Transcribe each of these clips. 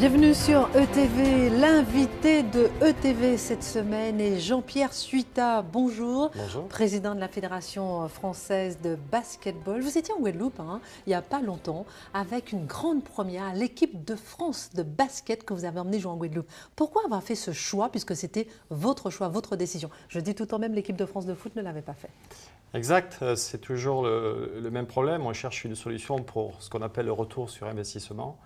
Bienvenue sur ETV. L'invité de ETV cette semaine est Jean-Pierre Suita. Bonjour. Bonjour. Président de la Fédération française de basketball. Vous étiez en Guadeloupe il n'y a pas longtemps avec une grande première, l'équipe de France de basket que vous avez emmené jouer en Guadeloupe. Pourquoi avoir fait ce choix puisque c'était votre choix, votre décision? Je dis tout en même, l'équipe de France de foot ne l'avait pas fait. Exact, c'est toujours le même problème. On cherche une solution pour ce qu'on appelle le retour sur investissement.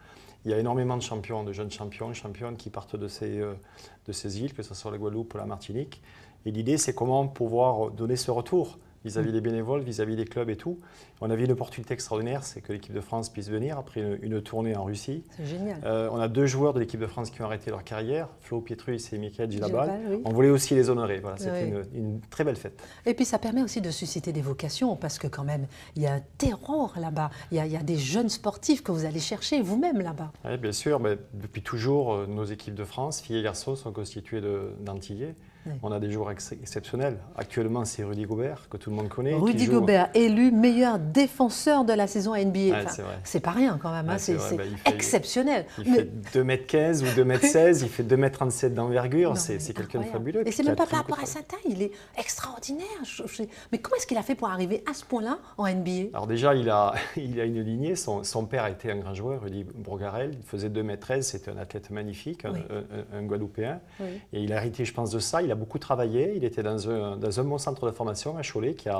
Il y a énormément de champions, de jeunes champions, championnes qui partent de ces îles, que ce soit la Guadeloupe ou la Martinique. Et l'idée, c'est comment pouvoir donner ce retour vis-à-vis des bénévoles, vis-à-vis des clubs et tout. On a vu une opportunité extraordinaire, c'est que l'équipe de France puisse venir après une tournée en Russie. C'est génial. On a 2 joueurs de l'équipe de France qui ont arrêté leur carrière, Flo Pietrus et Michael Gilabal. Oui. On voulait aussi les honorer. Voilà, c'était Oui. une très belle fête. Et puis ça permet aussi de susciter des vocations parce que quand même, il y a un terroir là-bas. Il y a des jeunes sportifs que vous allez chercher vous-même là-bas. Oui, bien sûr. Mais depuis toujours, nos équipes de France, filles et garçons, sont constituées d'Antillais. Oui. On a des joueurs exceptionnels. Actuellement, c'est Rudy Gobert, que tout le monde connaît. Rudy Gobert, élu meilleur défenseur de la saison NBA. Ouais, enfin, c'est pas rien quand même, c'est exceptionnel. Il fait 2m15 ou 2m16, il fait 2m37 d'envergure, c'est quelqu'un de fabuleux. Et c'est même pas par rapport à sa taille, il est extraordinaire. Mais comment est-ce qu'il a fait pour arriver à ce point-là en NBA? Alors déjà, il a une lignée, son père était un grand joueur, Rudy Brogarel, il faisait 2m13, c'était un athlète magnifique, oui. un Guadeloupéen. Oui. Et il a hérité, je pense, de ça, il a beaucoup travaillé, il était dans un bon centre de formation à Cholet qui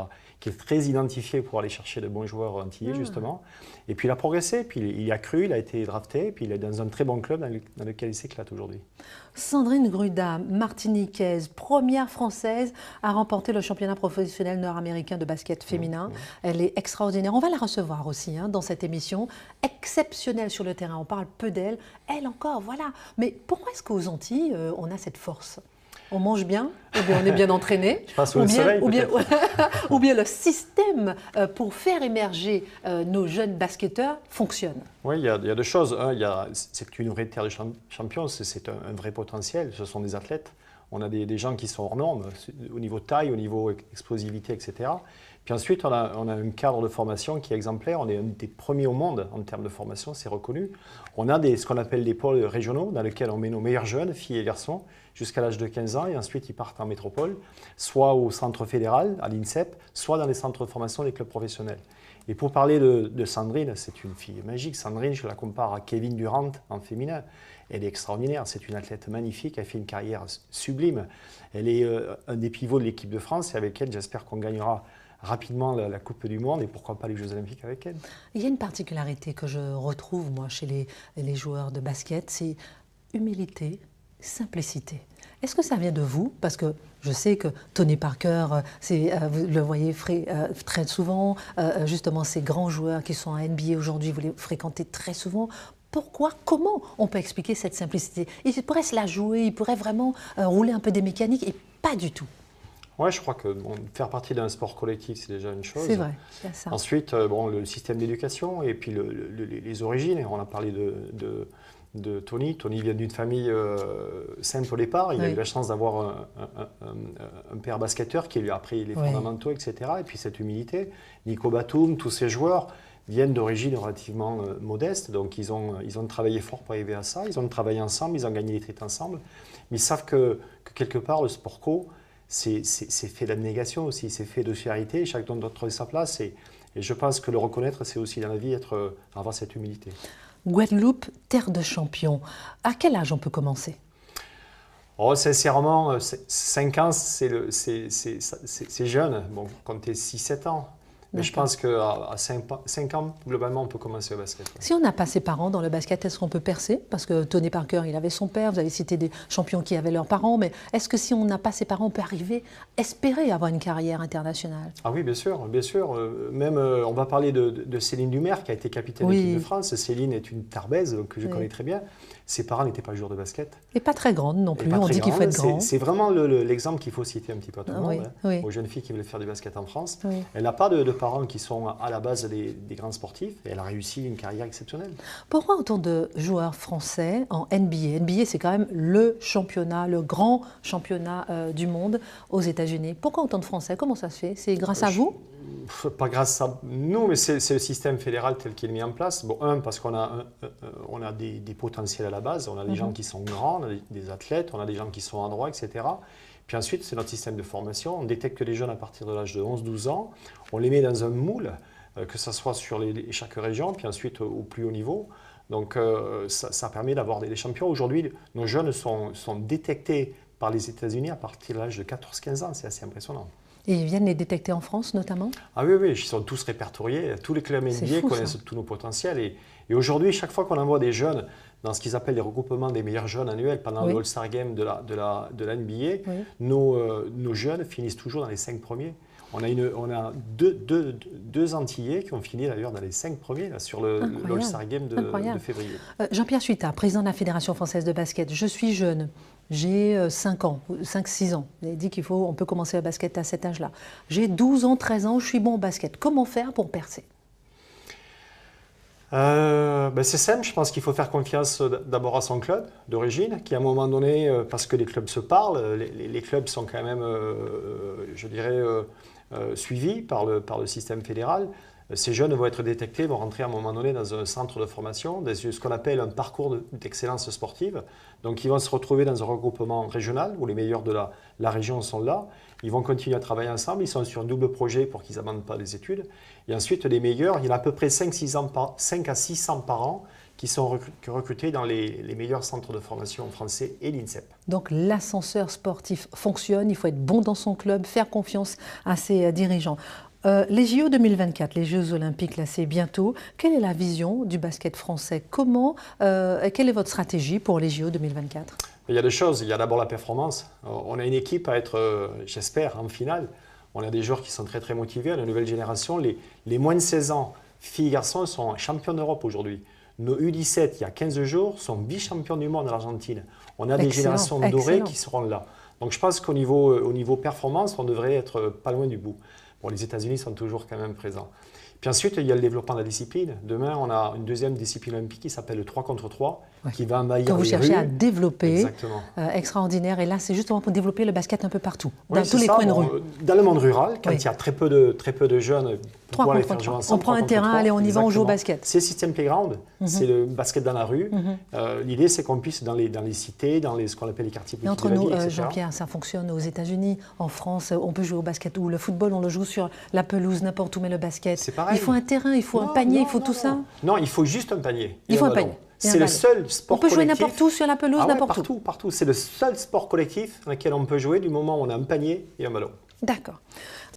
est très identifié pour aller chercher de bons joueurs antillais, justement. Et puis il a progressé, puis il y a cru, il a été drafté, puis il est dans un très bon club dans lequel il s'éclate aujourd'hui. Sandrine Gruda, martiniquaise, première française à remporter le championnat professionnel nord-américain de basket féminin. Elle est extraordinaire. On va la recevoir aussi dans cette émission. Exceptionnelle sur le terrain. On parle peu d'elle. Elle encore, voilà. Mais pourquoi est-ce qu'aux Antilles, on a cette force? On mange bien, ou bien on est bien entraîné, ou bien le système pour faire émerger nos jeunes basketteurs fonctionne. Oui, il y a 2 choses. C'est une vraie terre de champions, c'est un vrai potentiel. Ce sont des athlètes. On a des gens qui sont hors normes au niveau taille, au niveau explosivité, etc. Puis ensuite, on a un cadre de formation qui est exemplaire. On est un des premiers au monde en termes de formation, c'est reconnu. On a ce qu'on appelle des pôles régionaux dans lesquels on met nos meilleurs jeunes, filles et garçons, jusqu'à l'âge de 15 ans. Et ensuite, ils partent en métropole, soit au centre fédéral, à l'INSEP, soit dans les centres de formation des clubs professionnels. Et pour parler de Sandrine, c'est une fille magique. Sandrine, je la compare à Kevin Durant en féminin. Elle est extraordinaire, c'est une athlète magnifique, elle fait une carrière sublime. Elle est un des pivots de l'équipe de France et avec elle, j'espère qu'on gagnera rapidement la Coupe du Monde et pourquoi pas les Jeux Olympiques avec elle. Il y a une particularité que je retrouve moi chez les joueurs de basket, c'est humilité, simplicité. Est-ce que ça vient de vous? Parce que je sais que Tony Parker, vous le voyez très souvent, justement ces grands joueurs qui sont à NBA aujourd'hui, vous les fréquentez très souvent. Pourquoi? Comment on peut expliquer cette simplicité? Il pourrait se la jouer, il pourrait vraiment rouler un peu des mécaniques et pas du tout. Oui, je crois que faire partie d'un sport collectif, c'est déjà une chose. C'est vrai, il y a ça. Ensuite, le système d'éducation et puis les origines. On a parlé de Tony. Tony vient d'une famille simple au départ. Il a eu la chance d'avoir un père basketteur qui lui a appris les fondamentaux, etc. Et puis cette humilité. Nico Batum, tous ces joueurs viennent d'origines relativement modestes. Donc ils ont travaillé fort pour arriver à ça. Ils ont travaillé ensemble, ils ont gagné les titres ensemble. Mais ils savent que quelque part, le sport co, c'est fait d'abnégation aussi, c'est fait de charité, chacun doit trouver sa place et je pense que le reconnaître, c'est aussi dans la vie avoir cette humilité. Guadeloupe, terre de champions. À quel âge on peut commencer? Oh, sincèrement, 5 ans, c'est jeune. Bon, comptez 6-7 ans. Mais je pense qu'à 5 ans, globalement, on peut commencer au basket. Si on n'a pas ses parents dans le basket, est-ce qu'on peut percer? Parce que Tony Parker, il avait son père, vous avez cité des champions qui avaient leurs parents, mais est-ce que si on n'a pas ses parents, on peut espérer avoir une carrière internationale? Ah oui, bien sûr, bien sûr. Même, on va parler de Céline Dumer, qui a été capitaine de l'équipe de France. Céline est une Tarbaise que je connais très bien. Ses parents n'étaient pas joueurs de basket. Et pas très grande non plus, on dit qu'il faut être grand. C'est vraiment l'exemple qu'il faut citer un petit peu à tout le monde, aux jeunes filles qui veulent faire du basket en France. Elle n'a pas de parents qui sont à la base des grands sportifs et elle a réussi une carrière exceptionnelle. Pourquoi autant de joueurs français en NBA? NBA, c'est quand même le championnat, le grand championnat du monde aux États-Unis. Pourquoi autant de Français? Comment ça se fait? C'est grâce à vous? Pas grâce à nous, mais c'est le système fédéral tel qu'il est mis en place. Bon, parce qu'on a, on a des potentiels à la base, on a des gens qui sont grands, on a des athlètes, on a des gens qui sont endroits, etc. Puis ensuite, c'est notre système de formation. On détecte les jeunes à partir de l'âge de 11-12 ans, on les met dans un moule, que ce soit sur chaque région, puis ensuite au plus haut niveau. Donc ça permet d'avoir des champions. Aujourd'hui, nos jeunes sont détectés par les États-Unis à partir de l'âge de 14-15 ans, c'est assez impressionnant. Et ils viennent les détecter en France notamment? Ah oui, oui, ils sont tous répertoriés. Tous les clubs NBA connaissent tous nos potentiels. Et aujourd'hui, chaque fois qu'on envoie des jeunes dans ce qu'ils appellent les regroupements des meilleurs jeunes annuels pendant le All-Star Game de la NBA, nos jeunes finissent toujours dans les 5 premiers. On a deux Antillais qui ont fini d'ailleurs dans les 5 premiers là, sur l'All-Star Game de février. Jean-Pierre Suita, président de la Fédération française de basket. Je suis jeune, j'ai 5-6 ans. Vous avez dit qu'on peut commencer le basket à cet âge-là. J'ai 12 ans, 13 ans, je suis bon au basket. Comment faire pour percer? C'est simple, je pense qu'il faut faire confiance d'abord à son club d'origine, qui à un moment donné, parce que les clubs se parlent, les clubs sont quand même, je dirais, suivis par le système fédéral. Ces jeunes vont être détectés, vont rentrer à un moment donné dans un centre de formation, dans ce qu'on appelle un parcours d'excellence sportive. Donc ils vont se retrouver dans un regroupement régional où les meilleurs de la région sont là. Ils vont continuer à travailler ensemble, ils sont sur un double projet pour qu'ils n'abandonnent pas les études. Et ensuite, les meilleurs, il y en a à peu près 5 à 600 par an qui sont recrutés dans les meilleurs centres de formation français et l'INSEP. Donc l'ascenseur sportif fonctionne, il faut être bon dans son club, faire confiance à ses dirigeants. Les JO 2024, les Jeux Olympiques, là c'est bientôt. Quelle est la vision du basket français? Quelle est votre stratégie pour les JO 2024? Il y a deux choses. Il y a d'abord la performance. On a une équipe à être, j'espère, en finale. On a des joueurs qui sont très très motivés. La nouvelle génération, les moins de 16 ans, filles et garçons, sont champions d'Europe aujourd'hui. Nos U17, il y a 15 jours, sont vice-champions du monde en Argentine. On a des générations dorées qui seront là. Donc je pense qu'au niveau performance, on devrait être pas loin du bout. Bon, les États-Unis sont toujours quand même présents. Puis ensuite, il y a le développement de la discipline. Demain, on a une deuxième discipline olympique qui s'appelle le 3 contre 3, qui va envahir les rues. Que vous cherchez à développer. Exactement. Extraordinaire. Et là, c'est justement pour développer le basket un peu partout, dans tous les coins de rue. Dans le monde rural, quand il y a très peu de jeunes, pour les faire jouer ensemble. On prend un terrain, allez, on y va, on joue au basket. C'est le système playground, c'est le basket dans la rue. L'idée, c'est qu'on puisse, dans les cités, dans ce qu'on appelle les quartiers politiques de la ville, etc. Jean-Pierre, ça fonctionne aux États-Unis, en France, on peut jouer au basket ou le football, on le joue sur la pelouse, n'importe où, mais le basket. C'est pareil. Il faut un terrain, il faut un panier, il faut tout ça. Non, il faut juste un panier. Il faut un panier. C'est le seul sport collectif. On peut jouer n'importe où, sur la pelouse, n'importe où. Partout. C'est le seul sport collectif dans lequel on peut jouer du moment où on a un panier et un ballon. D'accord.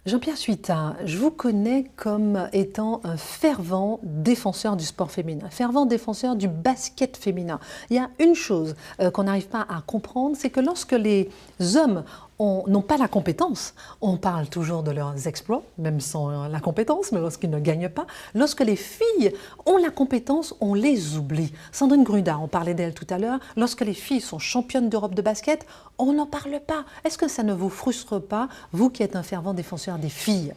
Jean-Pierre Suita, je vous connais comme étant un fervent défenseur du sport féminin, fervent défenseur du basket féminin. Il y a une chose qu'on n'arrive pas à comprendre, c'est que lorsque les hommes n'ont pas la compétence, on parle toujours de leurs exploits, même sans la compétence, mais lorsqu'ils ne gagnent pas. Lorsque les filles ont la compétence, on les oublie. Sandrine Gruda, on parlait d'elle tout à l'heure, lorsque les filles sont championnes d'Europe de basket, on n'en parle pas. Est-ce que ça ne vous frustre pas, vous qui êtes un fervent défenseur des filles?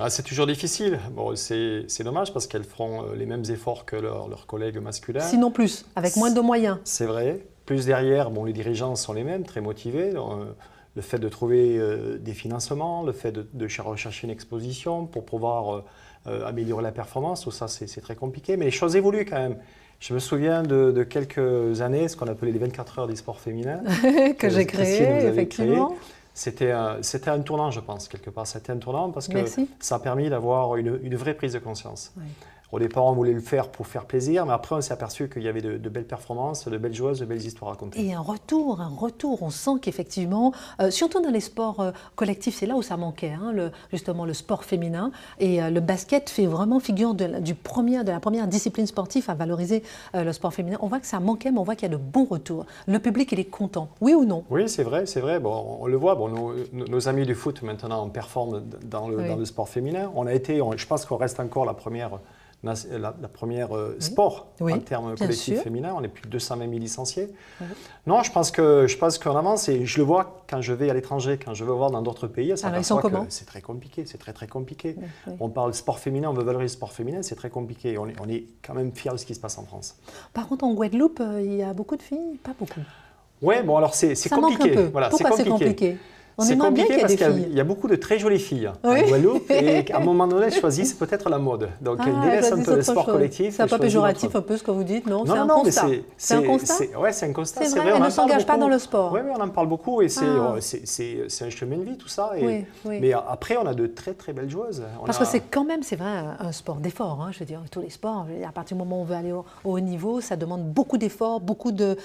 C'est toujours difficile. Bon, c'est dommage parce qu'elles feront les mêmes efforts que leurs collègues masculins. Sinon plus, avec moins de moyens. C'est vrai. Plus derrière, les dirigeants sont les mêmes, très motivés. Le fait de trouver des financements, le fait de rechercher une exposition pour pouvoir améliorer la performance, tout ça c'est très compliqué. Mais les choses évoluent quand même. Je me souviens de quelques années, ce qu'on appelait les 24 heures des sports féminins. que j'ai créé, effectivement. C'était un tournant, je pense, quelque part. C'était un tournant parce que ça a permis d'avoir une vraie prise de conscience. Oui. Au départ, on voulait le faire pour faire plaisir, mais après, on s'est aperçu qu'il y avait de belles performances, de belles joueuses, de belles histoires à raconter. Et un retour. On sent qu'effectivement, surtout dans les sports collectifs, c'est là où ça manquait, justement le sport féminin. Et le basket fait vraiment figure de la première discipline sportive à valoriser le sport féminin. On voit que ça manquait, mais on voit qu'il y a de bons retours. Le public, il est content, oui ou non? Oui, c'est vrai. Bon, on le voit, nos amis du foot, maintenant, performent dans le sport féminin. Je pense qu'on reste encore la première la première sport Oui, en termes bien collectifs sûr. féminins. On est plus de 220 000 licenciés. Oui. Non, je pense qu'on avance et je le vois quand je vais à l'étranger, quand je vais voir dans d'autres pays. Alors, ils sont comment? C'est très compliqué, c'est très compliqué. Oui, oui. On parle sport féminin, on veut valoriser le sport féminin, c'est très compliqué. On est quand même fiers de ce qui se passe en France. Par contre, en Guadeloupe, il y a beaucoup de filles? Pas beaucoup. Oui, bon alors c'est Ça compliqué. manque un peu. Voilà, Pourquoi c'est compliqué? On C'est aimerait bien compliqué qu'il y ait parce des qu'il filles. y a beaucoup de très jolies filles Oui. en Guadeloupe et qu'à un moment donné, elles choisissent peut-être la mode. Donc, Ah, ils délaissent un choisissent peu le autre sport chose. collectif. C'est un et peu choisissent péjoratif autre- un peu ce que vous dites, non? Non, C'est un non, mais constat. C'est un constat? ouais, c'est un constat. C'est vrai, on elle en ne s'engage parle pas beaucoup. dans le sport. Oui, on en parle beaucoup et Ah. c'est un chemin de vie tout ça. Et, Oui, oui. Mais après, on a de très belles joueuses. Parce que c'est quand même, c'est vrai, un sport d'effort. Hein, je veux dire, tous les sports, à partir du moment où on veut aller au haut niveau, ça demande beaucoup d'efforts, beaucoup de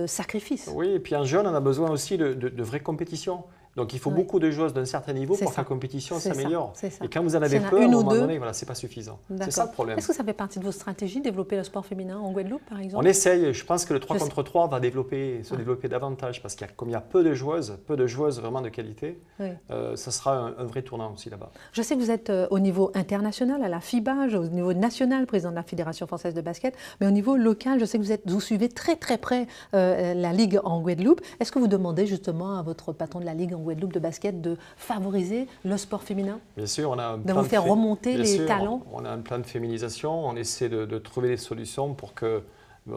sacrifices. Oui, et puis en jeune, on a besoin aussi de vraies compétitions. Donc il faut Oui. beaucoup de joueuses d'un certain niveau C'est pour que ça. la compétition C'est ça, s'améliore. c'est ça. Et quand vous en S'il avez y en a peu, à un une ou moment deux, donné, voilà, c'est pas suffisant. C'est D'accord. ça le problème. Est-ce que ça fait partie de vos stratégies, développer le sport féminin en Guadeloupe, par exemple? On essaye, je pense que le 3 Je sais. contre 3 va se développer davantage parce comme il y a peu de joueuses vraiment de qualité, Oui. ça sera un vrai tournant aussi là-bas. Je sais que vous êtes au niveau international, à la FIBA, au niveau national, président de la Fédération française de basket, mais au niveau local, je sais que vous suivez très près la Ligue en Guadeloupe. Est-ce que vous demandez justement à votre patron de la Ligue en Guadeloupe de basket de favoriser le sport féminin? Bien sûr, on a un De plan vous faire remonter Bien les sûr, talents? on a un plan de féminisation, on essaie de trouver des solutions pour que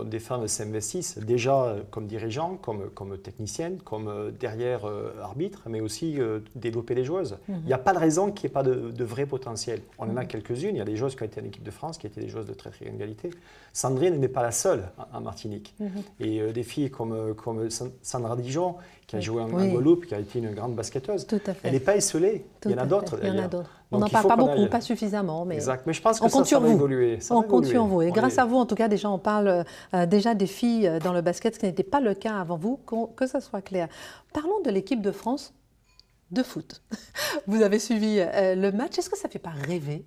des femmes s'investissent déjà comme dirigeants, comme techniciennes, comme derrière arbitres, mais aussi développer les joueuses. Il n'y a pas de raison qu'il n'y ait pas de vrai potentiel. On en a quelques-unes, il y a des joueuses qui ont été en équipe de France, qui étaient des joueuses de très grande qualité. Sandrine n'est pas la seule en Martinique. Et des filles comme Sandra Dijon, qui a joué en Guadeloupe, qui a été une grande basketteuse, Tout à fait. elle n'est pas esselée. Il y en a d'autres Il y en a d'ailleurs. d'autres. On Donc, n'en il parle faut pas qu'on beaucoup, aille. pas suffisamment. Mais Exact, mais je pense que on compte sur ça va vous. évoluer. Ça On va compte sur évoluer. vous. Et On grâce est- à vous, en tout cas, déjà, on parle déjà des filles dans le basket, ce qui n'était pas le cas avant vous, que ça soit clair. Parlons de l'équipe de France de foot. Vous avez suivi le match. Est-ce que ça ne fait pas rêver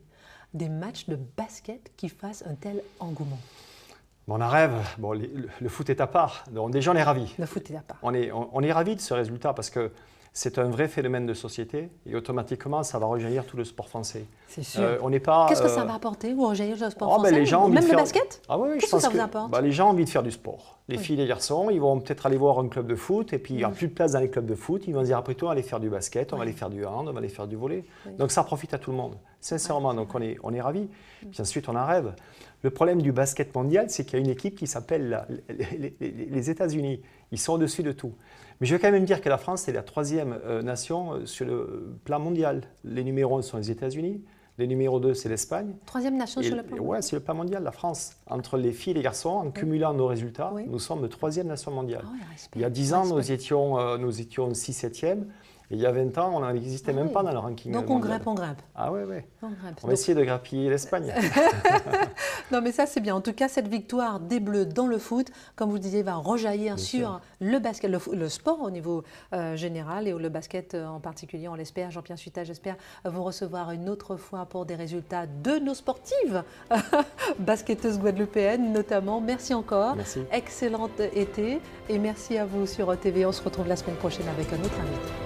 des matchs de basket qui fassent un tel engouement? On en rêve. Bon, le foot est à part. Donc déjà, on est ravis. Le foot est à part. On est ravis de ce résultat parce que c'est un vrai phénomène de société et automatiquement, ça va rejaillir tout le sport français. C'est sûr. On n'est pas. Qu'est-ce que ça va apporter, vous, rejaillir le sport Oh, ben, français? les gens ont envie Même de le faire- basket? Ah oui, je Qu'est-ce que pense ça vous apporte? les gens ont envie de faire du sport. Les Oui. filles et les garçons, ils vont peut-être aller voir un club de foot et puis il n'y a plus de place dans les clubs de foot. Ils vont se dire après tout, on va aller faire du basket, on va aller faire du hand, on va aller faire du volley. Oui. Donc ça profite à tout le monde, sincèrement. Donc on est ravis. Puis ensuite, on en rêve. Le problème du basket mondial, c'est qu'il y a une équipe qui s'appelle les États-Unis. Ils sont au-dessus de tout. Mais je vais quand même dire que la France est la troisième nation sur le plan mondial. Les numéros 1 sont les États-Unis, les numéros 2 c'est l'Espagne. Troisième nation Et- sur le plan. Ouais, c'est le plan mondial, la France. Entre les filles et les garçons, en cumulant nos résultats, Oui. nous sommes le troisième nation mondiale. Ah oui, respect. Il y a 10 ans, Respect. nous étions 6-7e. Et il y a 20 ans, on n'existait Ah même oui. pas dans le ranking Donc on mondial. grimpe, on grimpe. Ah ouais, ouais. On grimpe. On va essayer de grappiller l'Espagne. Non, mais ça, c'est bien. En tout cas, cette victoire des Bleus dans le foot, comme vous le disiez, va rejaillir Bien sur sûr. le basket, le sport au niveau général et le basket en particulier. On l'espère. Jean-Pierre Suita, j'espère vous recevoir une autre fois pour des résultats de nos sportives, basketteuses guadeloupéennes notamment. Merci encore. Merci. Excellent été et merci à vous sur TV. On se retrouve la semaine prochaine avec un autre invité.